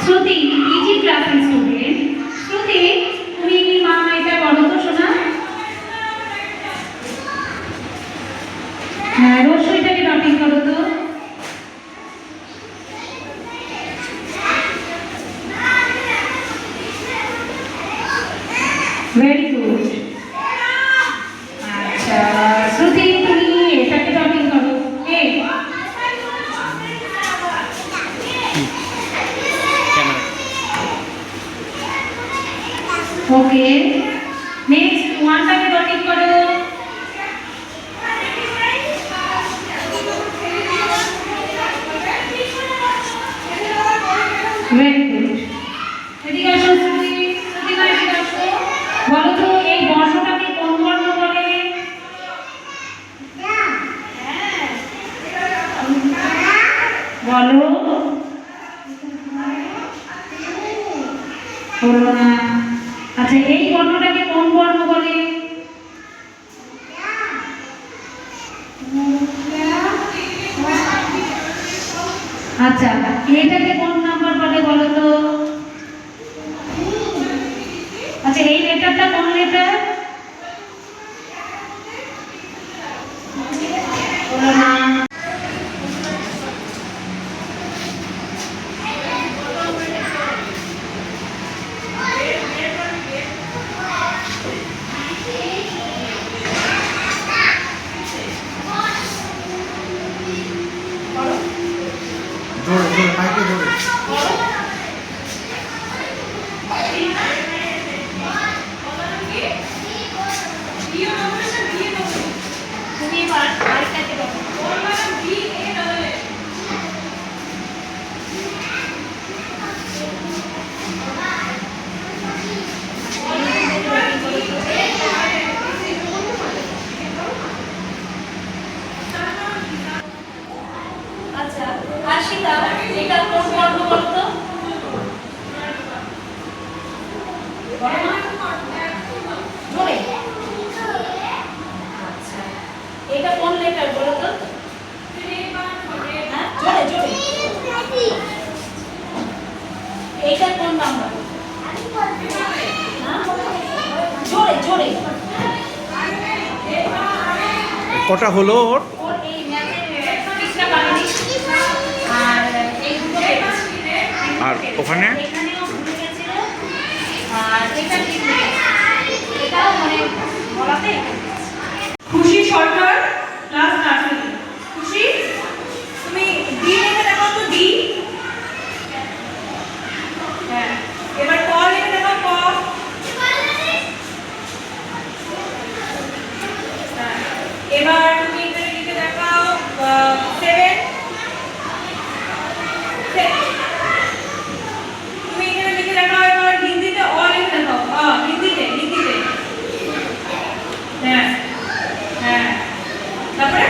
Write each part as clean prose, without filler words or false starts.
শ্রুতি easy ক্লাসের student. শ্রুতি তুমি মা এটা করো তো শোনা। হ্যাঁ রসইটাকে ডটিং করো তো। Very good. আচ্ছা শ্রুতি তুমি এটাকে ডটিং করো। ওকে নেক্সট ওয়ানটাকে ডটিং করো। Very good. এদিকে আসো শ্রুতি, শ্রুতি মা এদিকে আসো। বলো তো এই বর্ণটাকে কোন বর্ণ বলে? বলো। বলো না। আচ্ছা এই বর্ণটাকে কোন বর্ণ বলে? আচ্ছা এটাকে কোন নাম্বার বলে বলো তো? আচ্ছা এই লেটারটা কোন লেটার? বলো না। জোরে জোরে মাইকে জোরে। আচ্ছা আশিতা এটা কোন বর্ণ বলো তো? জোরে। আচ্ছা এটা কোন লেটার বলো তো? হ্যাঁ জোরে জোরে। এটা কোন নাম্বার? জোরে জোরে। কটা হলো ওর? ওর এই ম্যাথের পিসটা বানানি আর এই দুটো পেয়েছে। আর ওখানে এখানেও ভুলে গেছিল আর এটা ঠিক নেই। এটাও মানে বলাতে খুশি সরকার ক্লাস নার্সারি। খুশি তুমি ডি লেখা দেখো তো ডি। হ্যাঁ এবার ক লেখা দেখো ক। হ্যাঁ এবার তুমি এখানে লিখে দেখাও 7। তুমি এখানে লিখে দেখাও এবার হিন্দিতে অ লিখে দেখাও। হিন্দিতে হিন্দিতে। হ্যাঁ হ্যাঁ তারপরে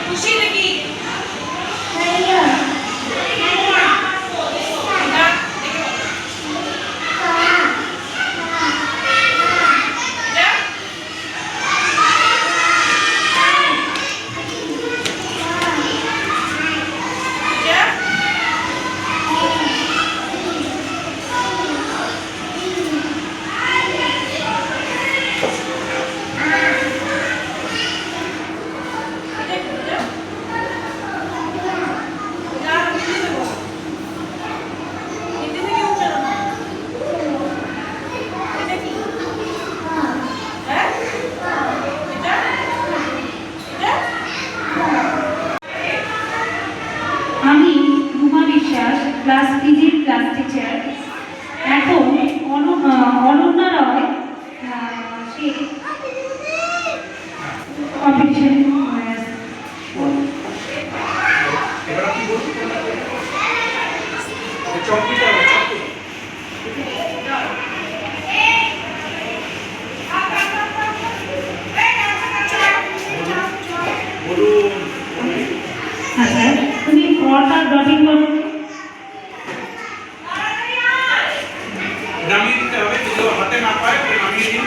খুশি নাকি? আমি রুমা বিশ্বাস ক্লাস পিজির ক্লাস টিচার। এখন অনন্যা রয় সে কম্পিটিশন আচ্ছা তুমি পড়টা ড্রপিং করো। নামিয়ে দিতে হবে, যদি হাতে না পায় নামিয়ে দিন।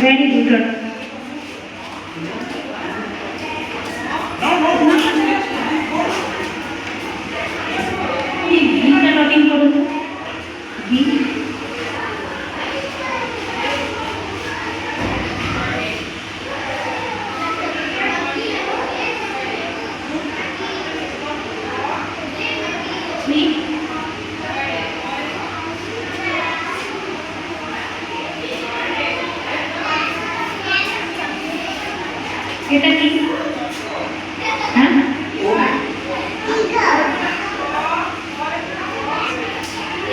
Very good. ভিটা ডটিং করো তো। ভি এটা কি? হ্যাঁ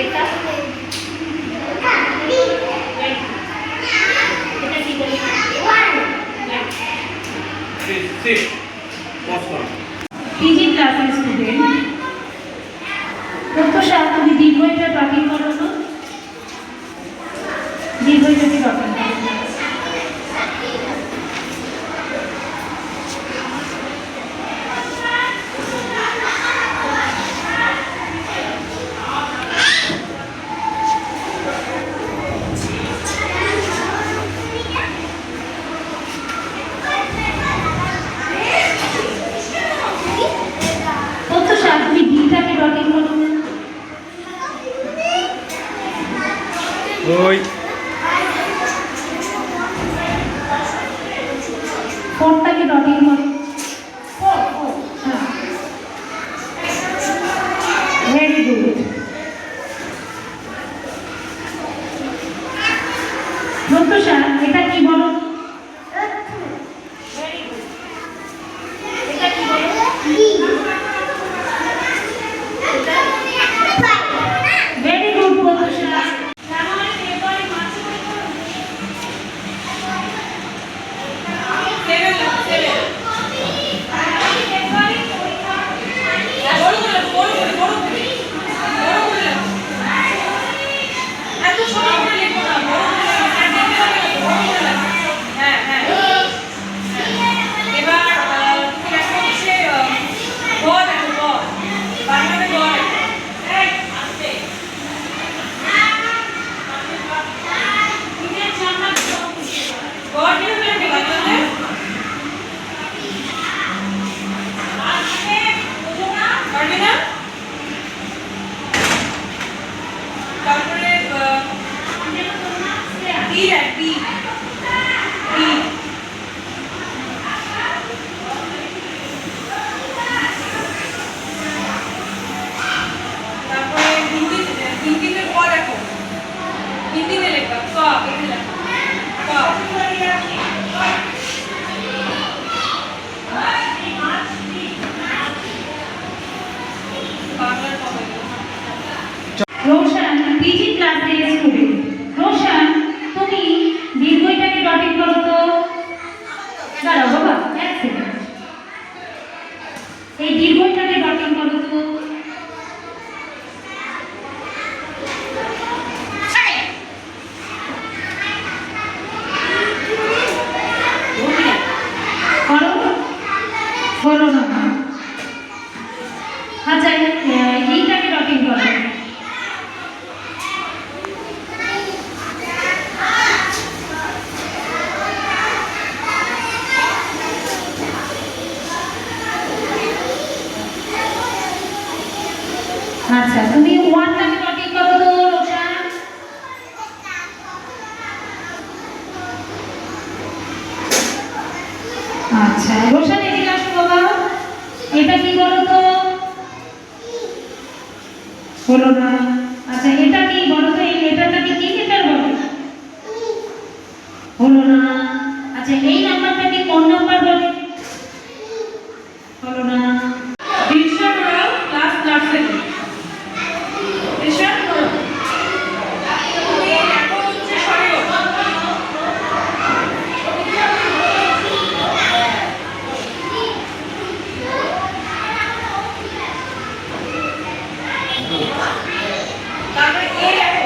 এটা কি বলি? পিজি ক্লাসের স্টুডেন্ট প্রত্যুষা, তুমি দীর্ঘইটা ডটিং করো তো। দীর্ঘইটাকে ডটিং করো। প্রত্যুষা, তুমি ডিটাকে ডটিং করো। ওই ফোরটাকে ডটিং করো। Very good. প্রত্যুষা, এটা কি বলো? এটা কি বলো? Very good Pratyusha. তারপরে হিন্দিতে ক দেখো, হিন্দিতে লেখা ক, এখানে লেখা ক। বাংলার ক হয়ে গেল। রোশন, পিজি ক্লাসের স্টুডেন্ট। রোশন, তুমি দীর্ঘইটাকে ডটিং করো তো। দাঁড়াও বাবা, এক সেকেন্ড। এই দীর্ঘইটাকে ডটিং করো তো। করো, হলো না। আচ্ছা, এইটাকে ডটিং করো। আচ্ছা, তুমি ওয়ানটাকে ডটিং করো তো রোশন। আচ্ছা রোশন, এদিকে আসো বাবা। এটা কি বলো তো? হলো না। আচ্ছা, এটা কি বলো তো? এই লেটারটাকে কি লেটার বলে? হলো না। আচ্ছা, এই নাম্বারটাকে কোন নাম্বার বলে? হলো না। দীক্ষা করাও ক্লাস ক্লাসে। দীক্ষা করো। তুমি এখন হচ্ছে সরিও। তারপরে এই দেখো।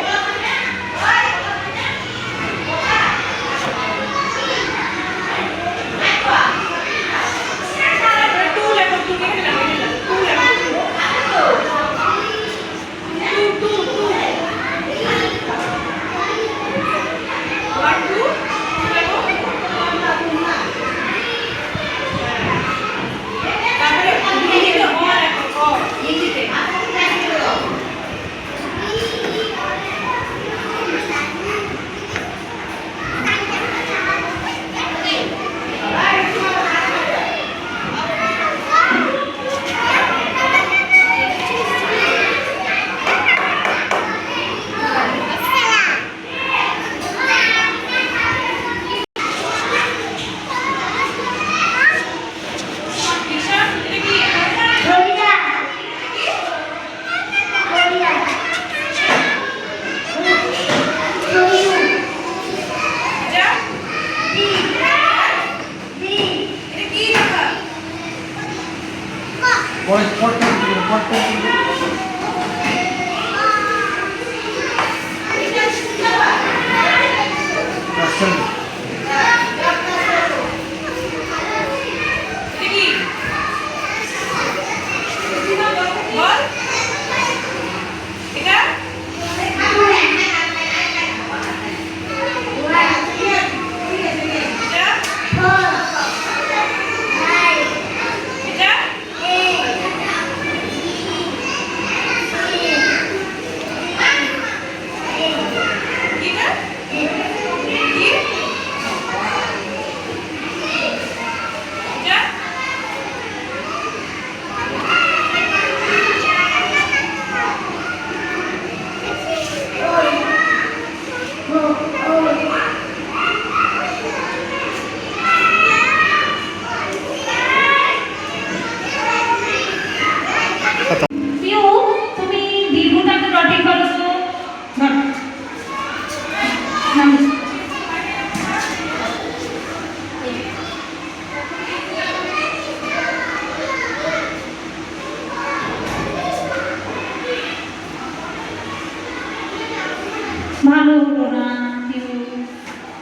ভালো হলো না পিউ।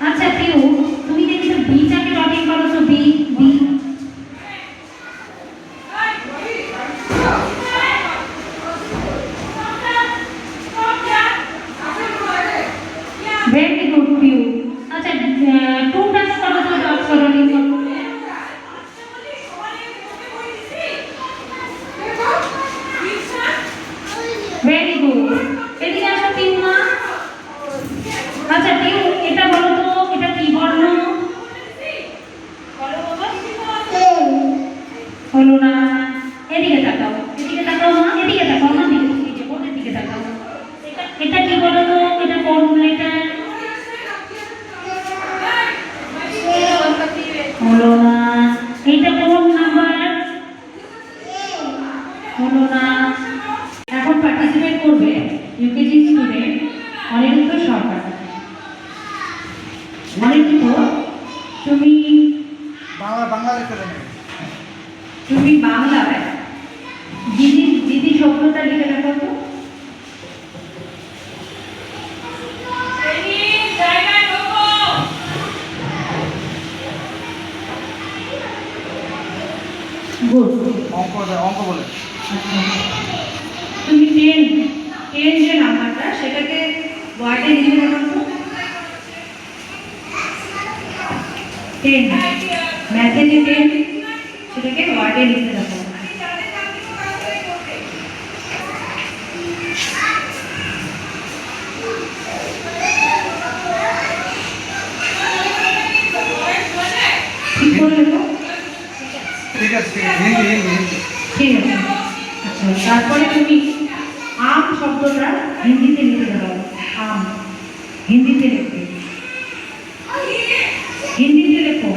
আচ্ছা পিউ, তুমি দেখি তো বিটাকে ডটিং করো তো, B B. Very good Piu. আচ্ছা টুটাকে করো তো, ডট করো নি করো। Very good. এদিকে আসো পিউ মা। আচ্ছা পিউ, এটা বলো তো, এটা কি বর্ণ? বলো বাবা। হলো না। এদিকে তাকাও, এদিকে তাকাও মা, এদিকে তাকাও মা, দিকে বোর্ডের দিকে তাকাও। এটা কি বলো তো, এটা কোন লেটার? হলো না। এটা কোন নাম্বার? হলো না। এখন পার্টিসিপেট করবে ইউকেজি স্টুডেন্ট অনিরুদ্ধ সরকার। অনিরুদ্ধ, তুমি বাংলা লিখতে দেবে। তুমি বাংলায় দিদি দিদি শব্দটা লিখে রাখো তো। গুড। অঙ্ক বলে। তুমি টেন টেন যে নাম্বারটা সেটাকে ওয়ার্ডে লিখে রাখো তো। টেন, ম্যাথে যে টেন সেটাকে ওয়ার্ডে লিখে রাখো। ঠিক করে লেখো। ঠিক আছে, হিন্দি হিন্দি হিন্দি। ঠিক আছে। আচ্ছা তারপরে তুমি আম শব্দটা হিন্দিতে লিখে দাও। আম হিন্দিতে লিখবে, হিন্দিতে লেখো।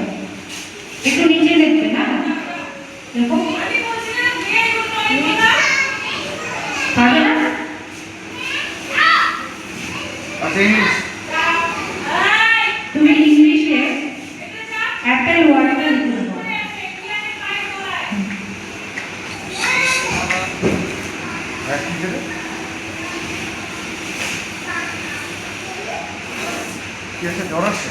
একটু নিচে লিখবে না, দেখো পারবে না? আচ্ছা ইংলিশ। তুমি ইংলিশে অ্যাপেল ওয়ার্ডটা লিখে দেবো। কি দেবে? কি আছে, জ্বর আসছে?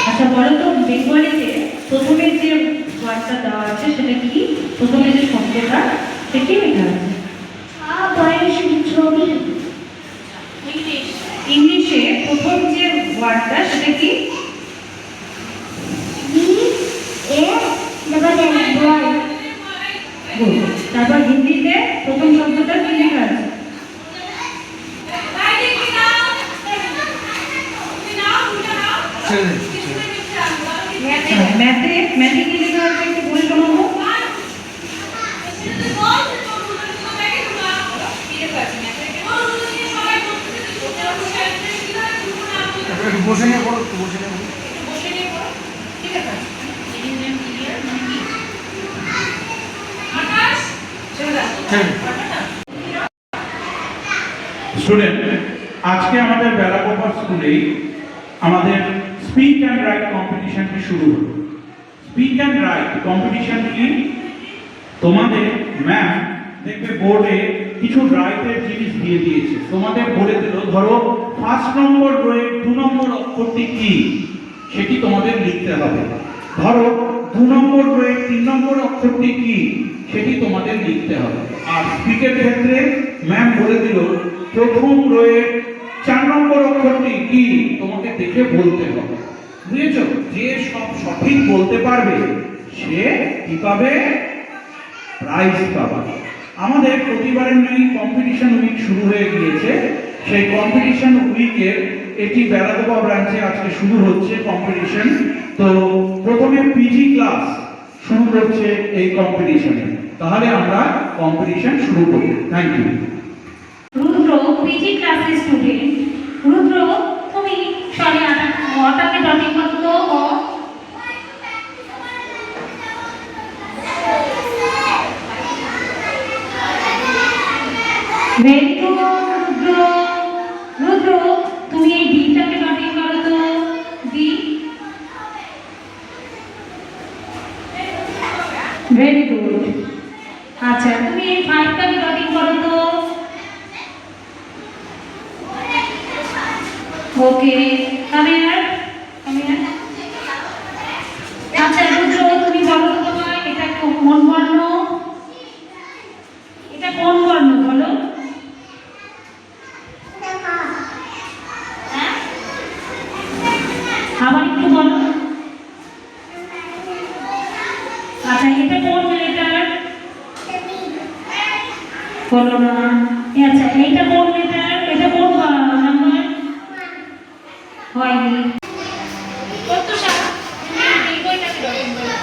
আচ্ছা বলো তো, বেঙ্গলিতে প্রথমে যে ওয়ার্ডটা দেওয়া আছে সেটা কি? প্রথমে যে শব্দটা সেটা কি লেখা আছে? ছবি। ইংলিশে প্রথম যে ওয়ার্ডটা সেটা কি? Good. তারপর হিন্দিতে প্রথম শব্দটা কি লেখা আছে? ম্যাথে ম্যাথে কি লেখা আছে একটু বলে শোনাবো। বসে নিয়ে পড়ো, বসে নিয়ে পড়ো। ঠিক আছে। স্টুডেন্ট, আজকে আমাদের বেলাগোপাল স্কুলেই আমাদের স্পিক অ্যান্ড রাইট কম্পিটিশনটি শুরু হলো। স্পিক অ্যান্ড রাইট কম্পিটিশন কি? তোমাদের ম্যাম দেখবে বোর্ডে কিছু রাইটের জিনিস দিয়ে দিয়েছে, তোমাদের বলে দিল ধরো 5 নম্বর রোয়ে 2 নম্বর অক্ষরটি কি, সেটি তোমাদের লিখতে হবে। ধরো 2 নম্বর রোয়ে 3 নম্বর অক্ষরটি কি, সেটি তোমাদের লিখতে হবে। আর স্পিকের ক্ষেত্রে ম্যাম বলে দিল প্রথম রোয়ে 4 নম্বর অক্ষরটি কি, তোমাকে দেখে বলতে হবে। বুঝেছো? যে সব সঠিক বলতে পারবে সে কি পাবে? প্রাইজ পাবে। আমাদের প্রতিবারের ন্যায় কম্পিটিশন উইক শুরু হয়ে গিয়েছে। সেই কম্পিটিশন উইকের এটি বেলাগোপা ব্রাঞ্চে আজকে শুরু হচ্ছে কম্পিটিশন। তো প্রথমে পিজি ক্লাস শুরু করছে এই কম্পিটিশনে। তাহলে আমরা কম্পিটিশন শুরু করি। Thank you. রুদ্র পিজি ক্লাসের স্টুডেন্ট। রুদ্র, তুমি সরি ওটাকে ডটিং করো তো। ভেরি গুড রুদ্র। রুদ্র, তুমি এই ডিটাকে ডটিং করো তো। ডি। Very good. আচ্ছা তুমি এই ফাইভটাকে ডটিং করো তো। ওকে কাম হিয়ার। আচ্ছা রুদ্র তুমি বলো তো তোমার এটা কোন বর্ণ? এটা কোন বর্ণ বলো? হ্যাঁ? আবার একটু বলো। আচ্ছা এটা কোন লেটার? বলো না। আচ্ছা এইটা কোন লেটার? এটা কোন নাম্বার? হয়নি। কত সারা তুমি এই বইটাকে ডটিং করো।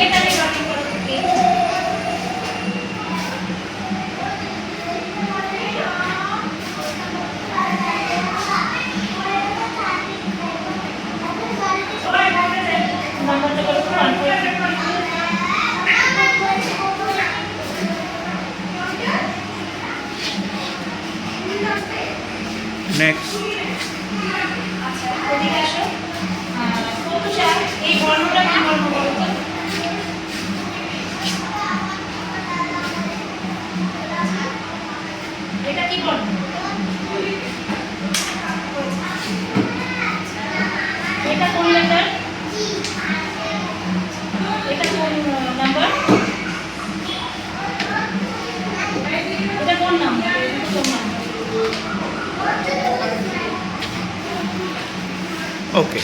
এটাকে ডটিং করো তুমি। সবাই ভাবে যে নাম্বারটা করো তো অল্প নেক্সট। আচ্ছা ওদিকে আসো। প্রত্যুষা এই বর্ণটা কি বর্ণ বলো তো? এটা কি বর্ণ? এটা কোন লেটার? এটা কোন নাম্বার? এটা কোন নাম্বার? কোন নাম্বার? ওকে।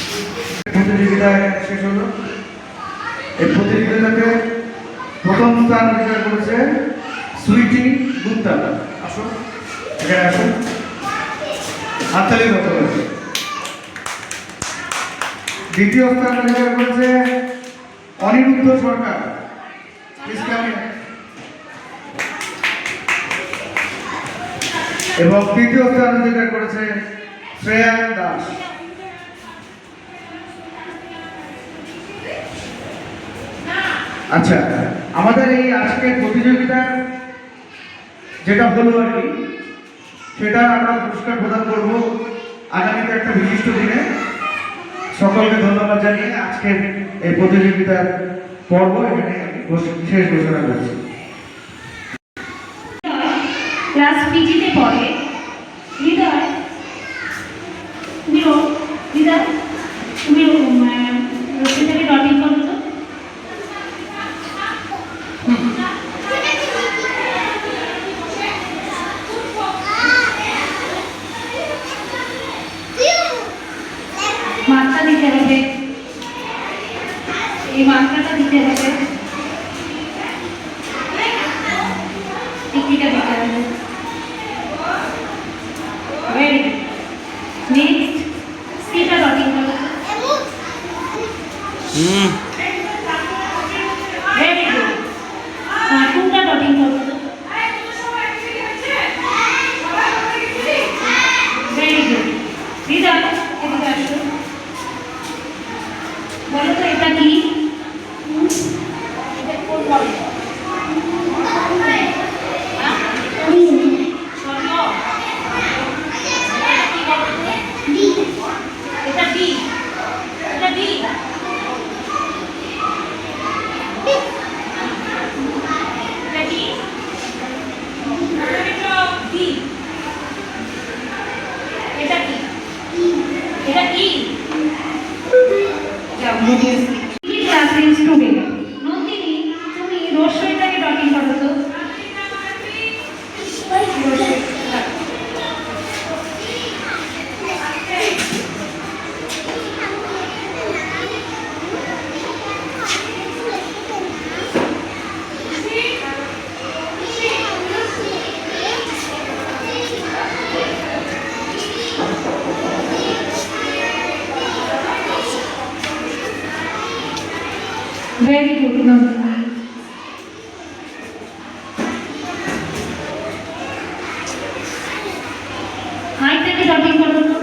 প্রতিযোগিতা শেষ হলো। এই প্রতিযোগিতাতে প্রথম স্থান অধিকার করেছে সুইটি গুপ্তা। আসো এখানে আসো, হাততালি করতে হবে। দ্বিতীয় স্থান অধিকার করেছে অনিরুদ্ধ সরকার। Please come here. এবং তৃতীয় স্থান অধিকার করেছে শ্রেয়া দাস। আচ্ছা আমাদের এই আজকের প্রতিযোগিতা যেটা হলো আর কি, সেটা আমরা পুরস্কার প্রদান করব আগামীতে একটা বিশিষ্ট দিনে। সকলকে ধন্যবাদ জানিয়ে আজকের এই প্রতিযোগিতার পর্ব এখানে শেষ ঘোষণা করছি। ক্লাস পিজিতে পড়ে। হৃদয় তুমি রশ্মিটাকে ডটিং করো তো। মাত্রা দিতে হবে, এই মাত্রাটা দিতে হবে, টিকিটা দিতে হবে। Very good. নেক্সট সিটা ডটিং করো। Very good. টুটা ডটিং করো। Very good. হৃদয় এদিকে আসো, বলো তো এটা কি? এটা কোন বলে? এটা বি। এটা বি। এটা কি? বি। এটা কি? এটা কি? ক্লাসের স্টুডেন্ট নন্দিনী, তুমি রশ্মিটাকে ডটিং করো তো। Very good, Nandini. হাইটাকে ডটিং করো তো।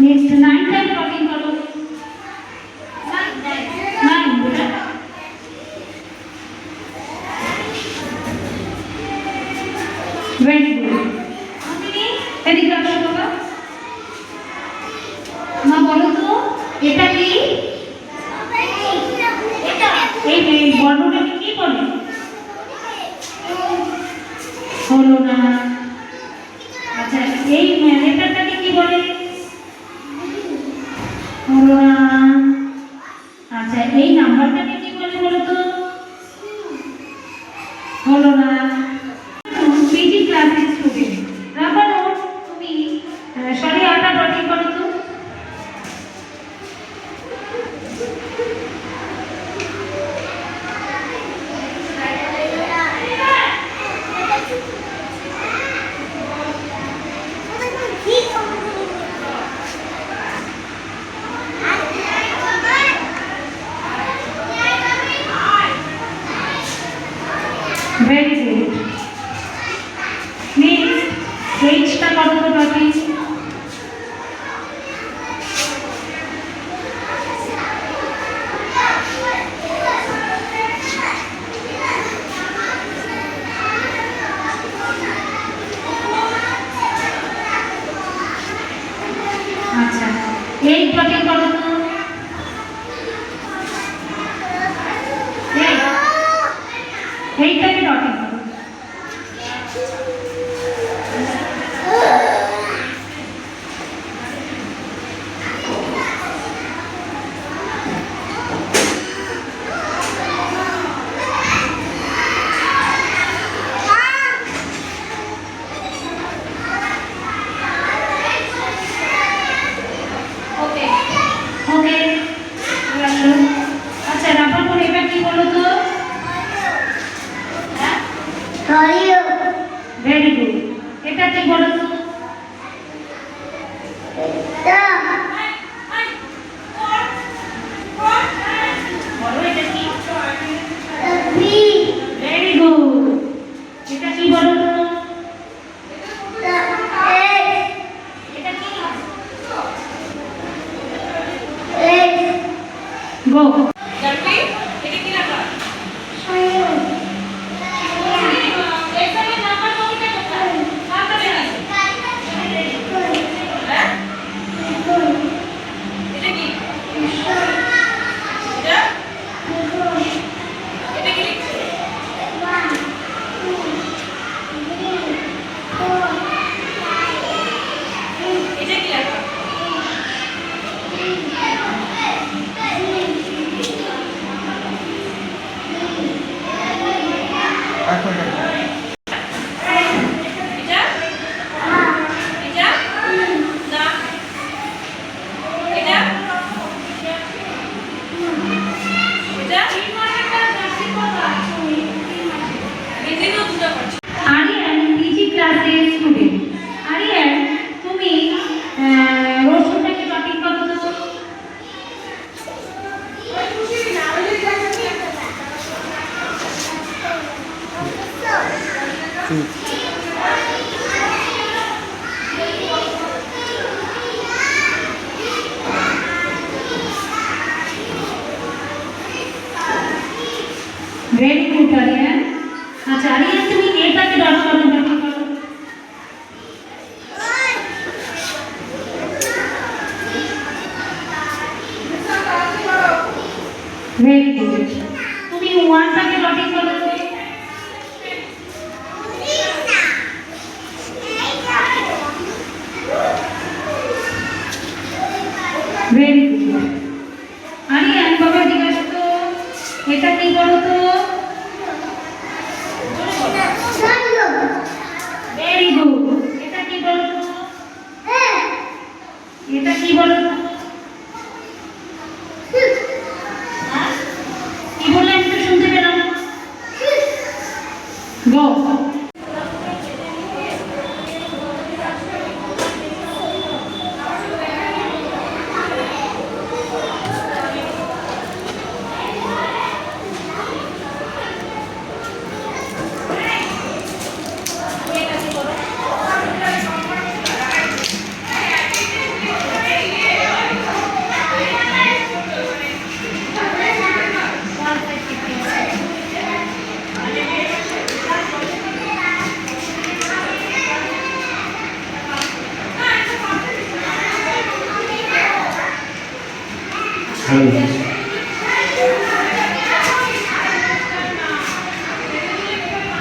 নেক্সট 9 টাকে ডটিং করো। 9 বেটা। Very good. তুমি এদিকে আসো বাবা। মা বলো তো এটা কি? এই বর্ণটাকে কি বলে? হলো না। আচ্ছা এই লেটারটাকে কি বলে? হলো না। আচ্ছা এই নাম্বারটাকে কি বলে বলো তো? হলো না। পিজি ক্লাসের স্টুডেন্ট রাবার নোট তুমি সরি আটা ডটিং করো তো। Very good. Next, H টা করো তো ডটিং। আচ্ছা এই ডটিং করো তো। এইটাকে ডটিং করো। ওকে ওকে রাখো। আচ্ছা রাবার কোন এবার কি বলো তো? Very good. এটা কি বলো তো? বলো এটা কি? Very good. এটা কি বলো তো? এটা কি? গো। জানবি এটা কি লেখা? এক্সামের নাম্বার কতটা কোথায়? নামটা দেখি। হ্যাঁ? এটা কি? এটা? এটা কি লিখছে? এটা কি লেখা?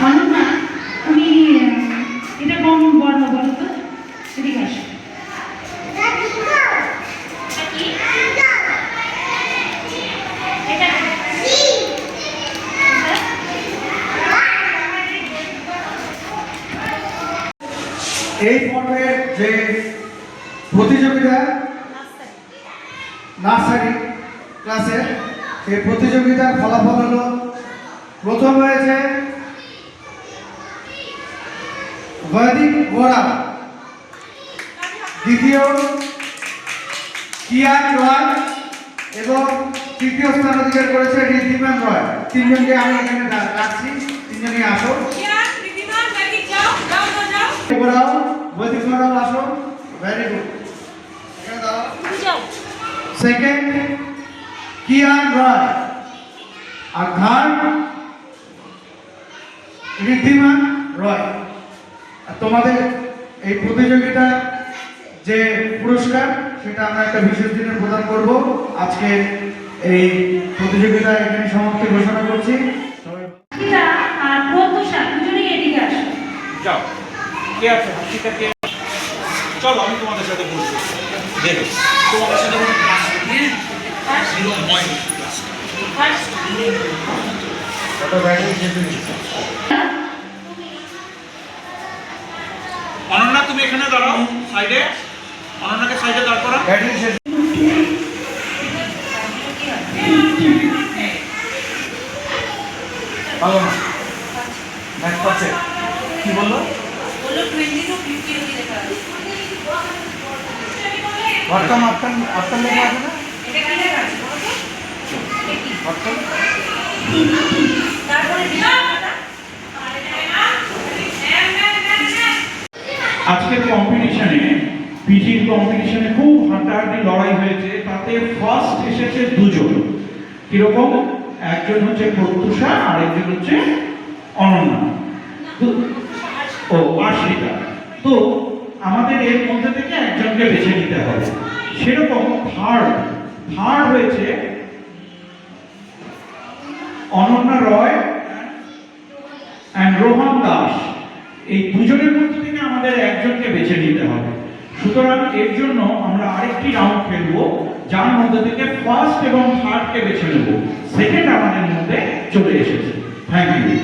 অনন্যা, তুমি এটা কোন বর্ণ বলো তো? এদিকে আসো। এই পর্বের যে প্রতিযোগিতা নার্সারি ক্লাসের এই প্রতিযোগিতার ফলাফল হলো প্রথম হয়েছে বৈদিক ওরা, দ্বিতীয় কিয়ান রয় এবং তৃতীয় স্থান অধিকার করেছে ঋদ্ধিমান রয়। তিনজনকে আমি এখানে ডাকছি, তিনজনই আসো। ওরাও বৈদিক ওরাও আসো, ভেরি গুড। এখানে দাঁড়াও। সেকেন্ড কিয়ান রয় আর থার্ড ঋদ্ধিমান রয়। আর তোমাদের এই প্রতিযোগিতার যে পুরস্কার সেটা আমরা একটা বিশেষ দিনে প্রদান করব। আজকে এই প্রতিযোগিতা এখানে সমাপ্তি ঘোষণা করছি। হাসিতা আর প্রত্যুষা দুজনেই এদিকে আসো। যাও, কে আছে হাসিটা কে? চলো আমি তোমাদের সাথে বলছি। দেখো তোমাদের সাথে কোনো ক্লাস নেই, নিরময় ক্লাস। কত ব্যাটারি যেতে দিচ্ছে। অনন্যা তুমি এখানে দাঁড়াও সাইডে, অনন্যাকে সাইডে দাঁড় করা। ব্যাটারি শেষ। ভালো না ম্যাথ পাচ্ছে কি বললো? বলো 20 to 50 অবধি লেখা আছে। অর্থাৎ আপনার লেখা আছে না? এটা কি লেখা আছে বলো তো? এটা কি? অর্থাৎ তারপরে বিষয়টা আজকের কম্পিটিশনে পিজির কম্পিটিশনে খুব হাঁটাহাঁটি লড়াই হয়েছে, তাতে ফার্স্ট এসেছে দুজন। কিরকম? একজন হচ্ছে প্রত্যুষা আর একজন হচ্ছে অনন্যা, ও আশ্রিতা। তো আমাদের এর মধ্যে থেকে একজনকে বেছে নিতে হবে। সেরকম থার্ড হয়েছে অনন্যা রয় অ্যান্ড রোহন দাস। এই দুজনের মধ্যে থেকে আমাদের একজনকে বেছে নিতে হবে। সুতরাং এর জন্য আমরা আরেকটি রাউন্ড খেলবো, যার মধ্যে থেকে ফার্স্ট এবং থার্ডকে বেছে নেব। সেকেন্ড আমাদের মধ্যে চলে এসেছে। Thank you.